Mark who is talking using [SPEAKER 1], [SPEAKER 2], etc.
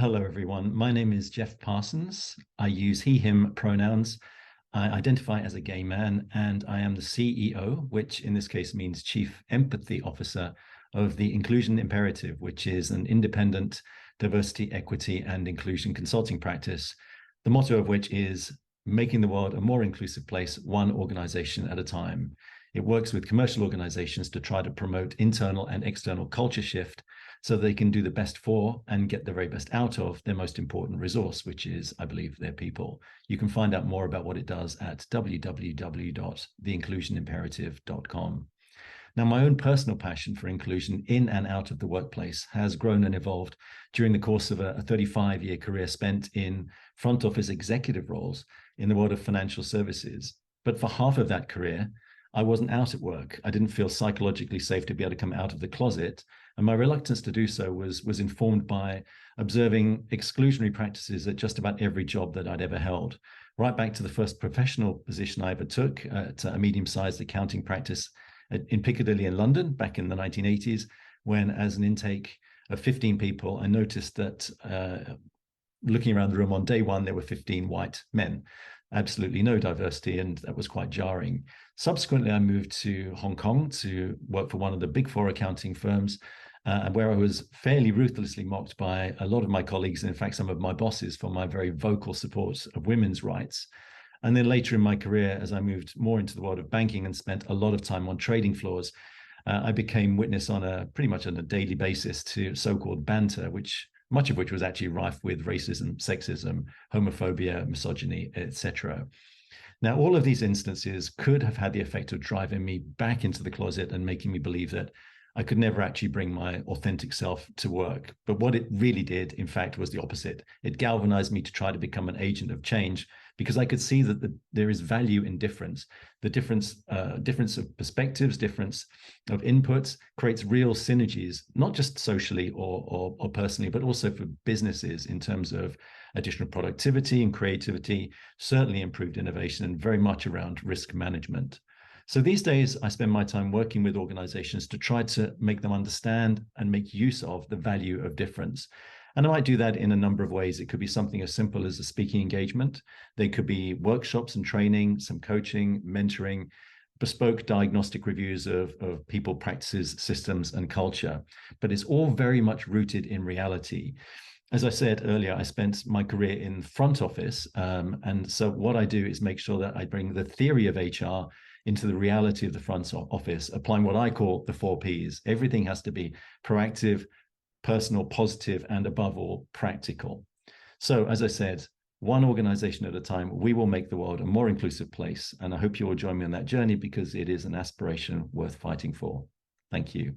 [SPEAKER 1] Hello, everyone. My name is Geffrye Parsons. I use he, him pronouns. I identify as a gay man, and I am the CEO, which in this case means Chief Empathy Officer of the Inclusion Imperative, which is an independent diversity, equity, and inclusion consulting practice, the motto of which is making the world a more inclusive place, one organization at a time. It works with commercial organizations to try to promote internal and external culture shift so they can do the best for and get the very best out of their most important resource, which is, I believe, their people. You can find out more about what it does at www.theinclusionimperative.com. Now, my own personal passion for inclusion in and out of the workplace has grown and evolved during the course of a 35-year career spent in front office executive roles in the world of financial services. But for half of that career, I wasn't out at work. I didn't feel psychologically safe to be able to come out of the closet. And my reluctance to do so was informed by observing exclusionary practices at just about every job that I'd ever held, right back to the first professional position I ever took at a medium-sized accounting practice in Piccadilly in London back in the 1980s, when as an intake of 15 people, I noticed that looking around the room on day one, there were 15 white men. Absolutely no diversity, and that was quite jarring. Subsequently, I moved to Hong Kong to work for one of the big four accounting firms, where I was fairly ruthlessly mocked by a lot of my colleagues, and in fact, some of my bosses, for my very vocal support of women's rights. And then later in my career, as I moved more into the world of banking and spent a lot of time on trading floors, I became witness on pretty much on a daily basis to so-called banter, much of which was actually rife with racism, sexism, homophobia, misogyny, etc. Now, all of these instances could have had the effect of driving me back into the closet and making me believe that I could never actually bring my authentic self to work. But what it really did, in fact, was the opposite. It galvanized me to try to become an agent of change, because I could see that there is value in difference. The difference of perspectives, difference of inputs creates real synergies, not just socially or personally, but also for businesses in terms of additional productivity and creativity, certainly improved innovation, and very much around risk management. So these days, I spend my time working with organizations to try to make them understand and make use of the value of difference. And I might do that in a number of ways. It could be something as simple as a speaking engagement. They could be workshops and training, some coaching, mentoring, bespoke diagnostic reviews of people, practices, systems, and culture. But it's all very much rooted in reality. As I said earlier, I spent my career in front office. And so what I do is make sure that I bring the theory of HR into the reality of the front office, applying what I call the 4 Ps. Everything has to be proactive, personal, positive, and above all, practical. So as I said, one organization at a time, we will make the world a more inclusive place. And I hope you will join me on that journey, because it is an aspiration worth fighting for. Thank you.